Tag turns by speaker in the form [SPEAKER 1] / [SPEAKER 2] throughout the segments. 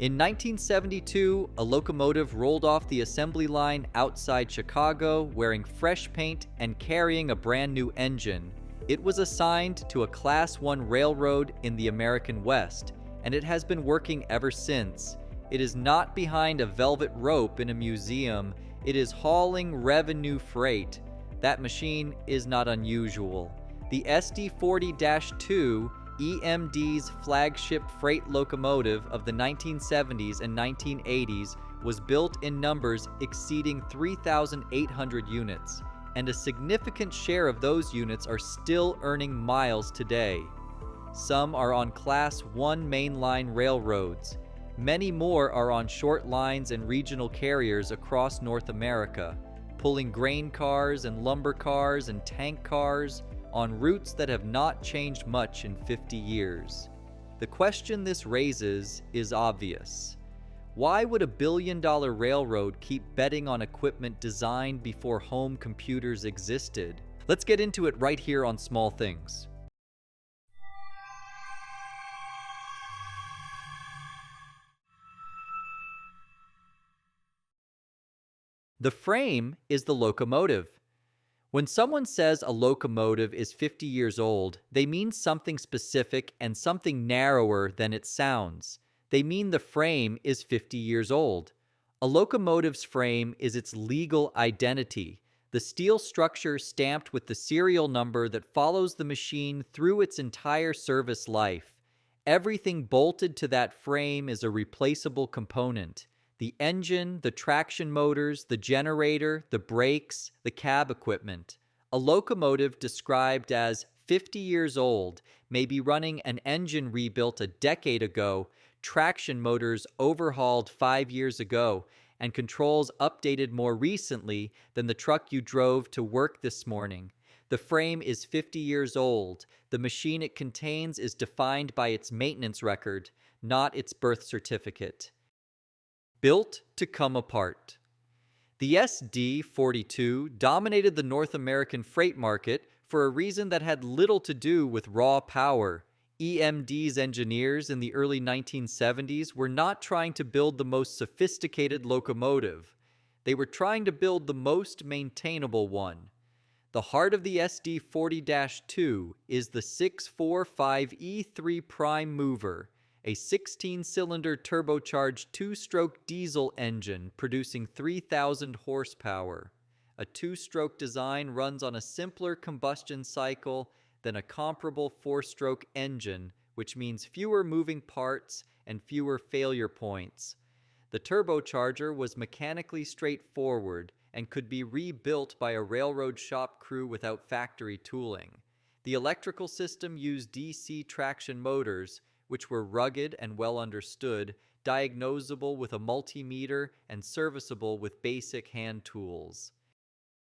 [SPEAKER 1] In 1972, a locomotive rolled off the assembly line outside Chicago wearing fresh paint and carrying a brand new engine. It was assigned to a Class 1 railroad in the American West, and it has been working ever since. It is not behind a velvet rope in a museum. It is hauling revenue freight. That machine is not unusual. The SD40-2, EMD's flagship freight locomotive of the 1970s and 1980s, was built in numbers exceeding 3,800 units, and a significant share of those units are still earning miles today. Some are on Class 1 mainline railroads. Many more are on short lines and regional carriers across North America, pulling grain cars and lumber cars and tank cars on routes that have not changed much in 50 years. The question this raises is obvious. Why would a billion-dollar railroad keep betting on equipment designed before home computers existed? Let's get into it right here on Small Things. The frame is the locomotive. When someone says a locomotive is 50 years old, they mean something specific and something narrower than it sounds. They mean the frame is 50 years old. A locomotive's frame is its legal identity, the steel structure stamped with the serial number that follows the machine through its entire service life. Everything bolted to that frame is a replaceable component. The engine, the traction motors, the generator, the brakes, the cab equipment. A locomotive described as 50 years old may be running an engine rebuilt a decade ago, traction motors overhauled 5 years ago, and controls updated more recently than the truck you drove to work this morning. The frame is 50 years old. The machine it contains is defined by its maintenance record, not its birth certificate. Built to come apart. The SD40-2 dominated the North American freight market for a reason that had little to do with raw power. EMD's engineers in the early 1970s were not trying to build the most sophisticated locomotive. They were trying to build the most maintainable one. The heart of the SD40-2 is the 645E3 prime mover, a 16-cylinder turbocharged two-stroke diesel engine producing 3,000 horsepower. A two-stroke design runs on a simpler combustion cycle than a comparable four-stroke engine, which means fewer moving parts and fewer failure points. The turbocharger was mechanically straightforward and could be rebuilt by a railroad shop crew without factory tooling. The electrical system used DC traction motors, which were rugged and well understood, diagnosable with a multimeter, and serviceable with basic hand tools.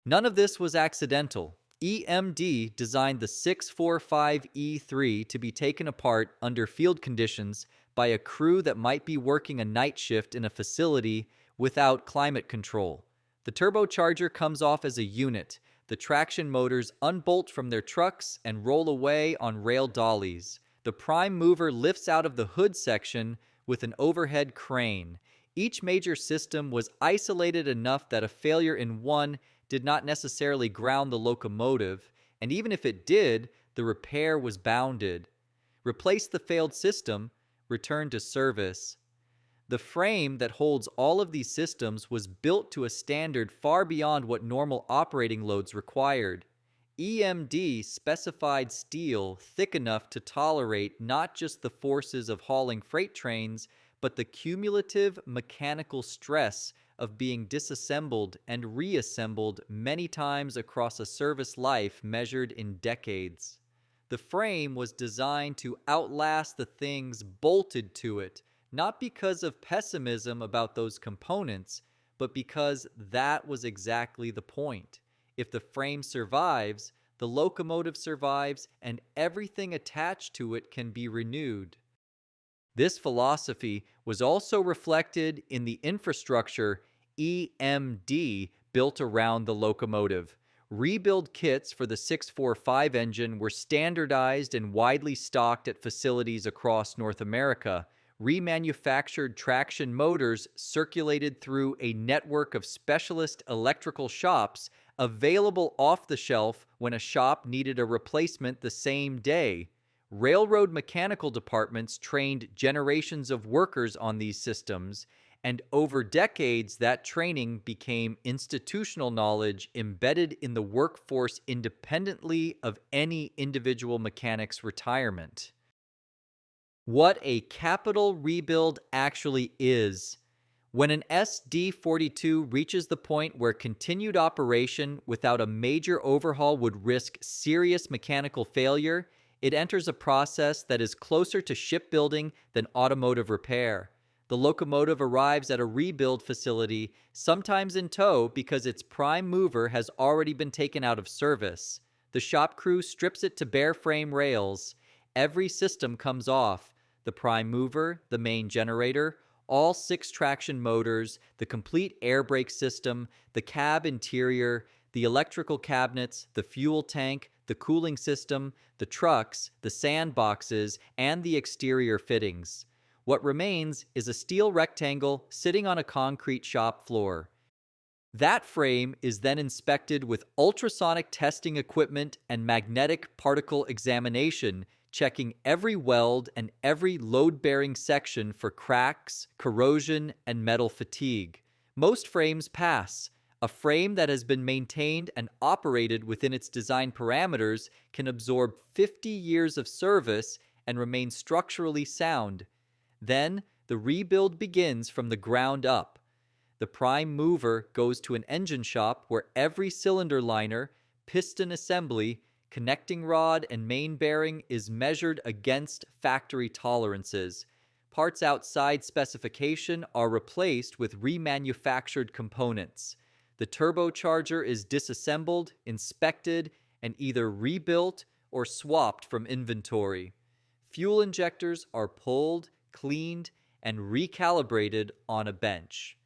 [SPEAKER 1] None of this was accidental. EMD designed the 645E3 to be taken apart under field conditions by a crew that might be working a night shift in a facility without climate control. The turbocharger comes off as a unit. The traction motors unbolt from their trucks and roll away on rail dollies. The prime mover lifts out of the hood section with an overhead crane. Each major system was isolated enough that a failure in one did not necessarily ground the locomotive, and even if it did, the repair was bounded. Replace the failed system, return to service. The frame that holds all of these systems was built to a standard far beyond what normal operating loads required. EMD specified steel thick enough to tolerate not just the forces of hauling freight trains, but the cumulative mechanical stress of being disassembled and reassembled many times across a service life measured in decades. The frame was designed to outlast the things bolted to it, not because of pessimism about those components, but because that was exactly the point. If the frame survives, the locomotive survives, and everything attached to it can be renewed. This philosophy was also reflected in the infrastructure EMD built around the locomotive. Rebuild kits for the 645 engine were standardized and widely stocked at facilities across North America. remanufactured traction motors circulated through a network of specialist electrical shops available off the shelf when a shop needed a replacement the same day. Railroad mechanical departments trained generations of workers on these systems, and over decades, that training became institutional knowledge embedded in the workforce independently of any individual mechanic's retirement. What a capital rebuild actually is. When an SD42 reaches the point where continued operation without a major overhaul would risk serious mechanical failure, it enters a process that is closer to shipbuilding than automotive repair. The locomotive arrives at a rebuild facility, sometimes in tow because its prime mover has already been taken out of service. The shop crew strips it to bare frame rails. Every system comes off: the prime mover, the main generator, all 6 traction motors, the complete air brake system, the cab interior, the electrical cabinets, the fuel tank, the cooling system, the trucks, the sandboxes, and the exterior fittings. What remains is a steel rectangle sitting on a concrete shop floor. That frame is then inspected with ultrasonic testing equipment and magnetic particle examination, checking every weld and every load-bearing section for cracks, corrosion, and metal fatigue. Most frames pass. A frame that has been maintained and operated within its design parameters can absorb 50 years of service and remain structurally sound. Then, the rebuild begins from the ground up. The prime mover goes to an engine shop where every cylinder liner, piston assembly, connecting rod, and main bearing is measured against factory tolerances. Parts outside specification are replaced with remanufactured components. The turbocharger is disassembled, inspected, and either rebuilt or swapped from inventory. Fuel injectors are pulled, cleaned, and recalibrated on a bench.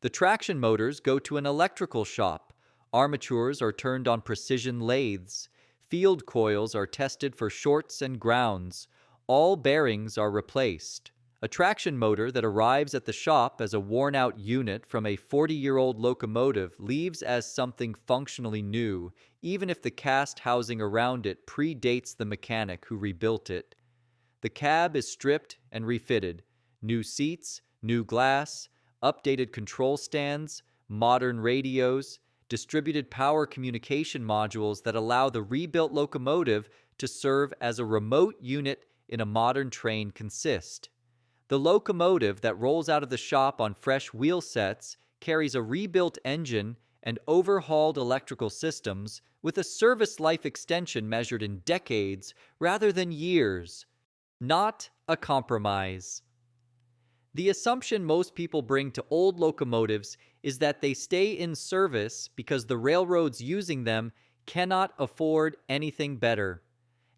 [SPEAKER 1] The traction motors go to an electrical shop. Armatures are turned on precision lathes. Field coils are tested for shorts and grounds. All bearings are replaced. A traction motor that arrives at the shop as a worn-out unit from a 40-year-old locomotive leaves as something functionally new, even if the cast housing around it predates the mechanic who rebuilt it. The cab is stripped and refitted. New seats, new glass, updated control stands, modern radios, distributed power communication modules that allow the rebuilt locomotive to serve as a remote unit in a modern train consist. The locomotive that rolls out of the shop on fresh wheel sets carries a rebuilt engine and overhauled electrical systems with a service life extension measured in decades rather than years. Not a compromise. The assumption most people bring to old locomotives is that they stay in service because the railroads using them cannot afford anything better.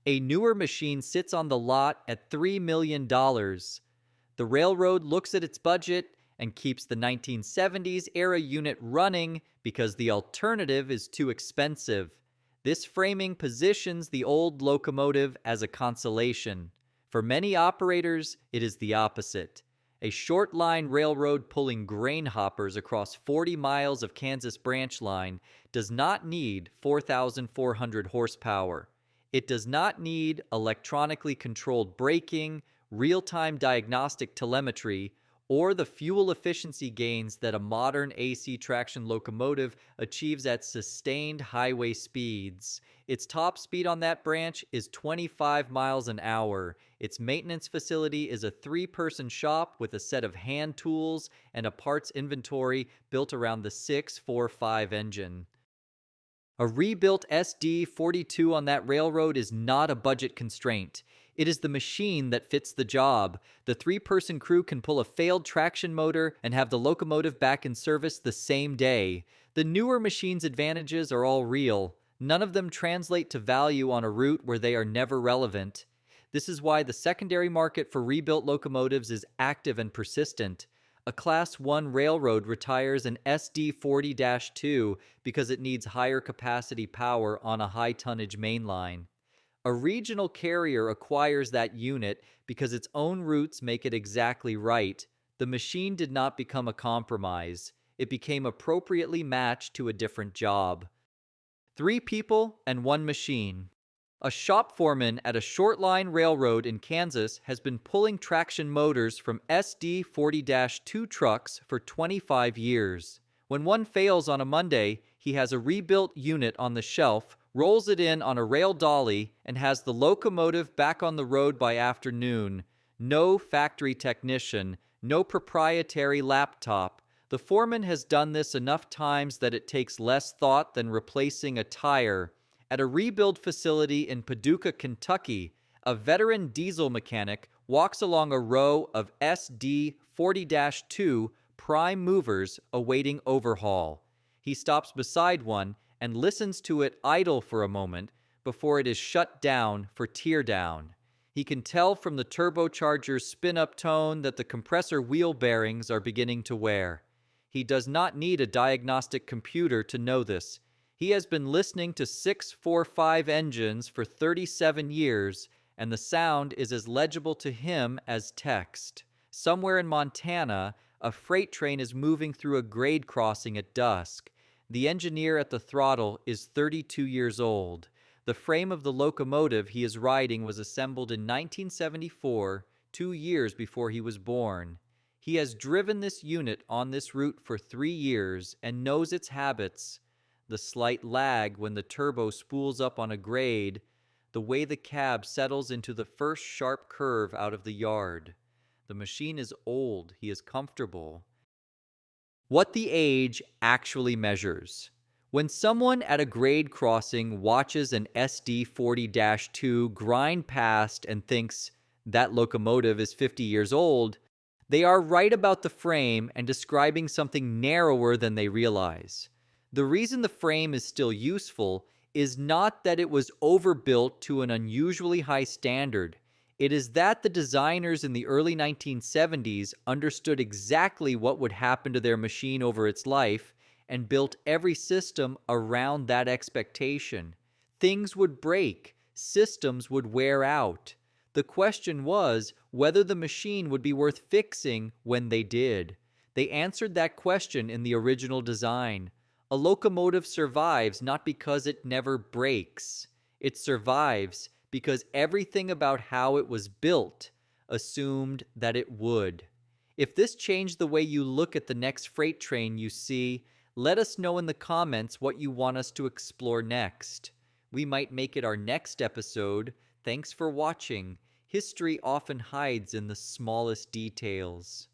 [SPEAKER 1] A newer machine sits on the lot at $3 million. The railroad looks at its budget and keeps the 1970s era unit running because the alternative is too expensive. This framing positions the old locomotive as a consolation. For many operators, it is the opposite. A short-line railroad pulling grain hoppers across 40 miles of Kansas branch line does not need 4,400 horsepower. It does not need electronically controlled braking, real-time diagnostic telemetry, or the fuel efficiency gains that a modern AC traction locomotive achieves at sustained highway speeds. Its top speed on that branch is 25 miles an hour. Its maintenance facility is a 3-person shop with a set of hand tools and a parts inventory built around the 645 engine. A rebuilt SD42 on that railroad is not a budget constraint. It is the machine that fits the job. The 3-person crew can pull a failed traction motor and have the locomotive back in service the same day. The newer machine's advantages are all real. None of them translate to value on a route where they are never relevant. This is why the secondary market for rebuilt locomotives is active and persistent. A Class 1 railroad retires an SD40-2 because it needs higher capacity power on a high-tonnage main line. A regional carrier acquires that unit because its own routes make it exactly right. The machine did not become a compromise. It became appropriately matched to a different job. 3 people and 1 machine. A shop foreman at a short line railroad in Kansas has been pulling traction motors from SD40-2 trucks for 25 years. When one fails on a Monday, he has a rebuilt unit on the shelf, rolls it in on a rail dolly, and has the locomotive back on the road by afternoon. No factory technician, no proprietary laptop. The foreman has done this enough times that it takes less thought than replacing a tire. At a rebuild facility in Paducah, Kentucky, a veteran diesel mechanic walks along a row of SD40-2 prime movers awaiting overhaul. He stops beside one and listens to it idle for a moment before it is shut down for teardown. He can tell from the turbocharger's spin-up tone that the compressor wheel bearings are beginning to wear. He does not need a diagnostic computer to know this. He has been listening to 645 engines for 37 years, and the sound is as legible to him as text. Somewhere in Montana, a freight train is moving through a grade crossing at dusk. The engineer at the throttle is 32 years old. The frame of the locomotive he is riding was assembled in 1974, 2 years before he was born. He has driven this unit on this route for 3 years and knows its habits. The slight lag when the turbo spools up on a grade, the way the cab settles into the first sharp curve out of the yard. The machine is old, he is comfortable. What the age actually measures. When someone at a grade crossing watches an SD40-2 grind past and thinks that locomotive is 50 years old, they are right about the frame and describing something narrower than they realize. The reason the frame is still useful is not that it was overbuilt to an unusually high standard. It is that the designers in the early 1970s understood exactly what would happen to their machine over its life and built every system around that expectation. Things would break, systems would wear out. The question was whether the machine would be worth fixing when they did. They answered that question in the original design. A locomotive survives not because it never breaks. It survives because everything about how it was built assumed that it would. If this changed the way you look at the next freight train you see, let us know in the comments what you want us to explore next. We might make it our next episode. Thanks for watching. History often hides in the smallest details.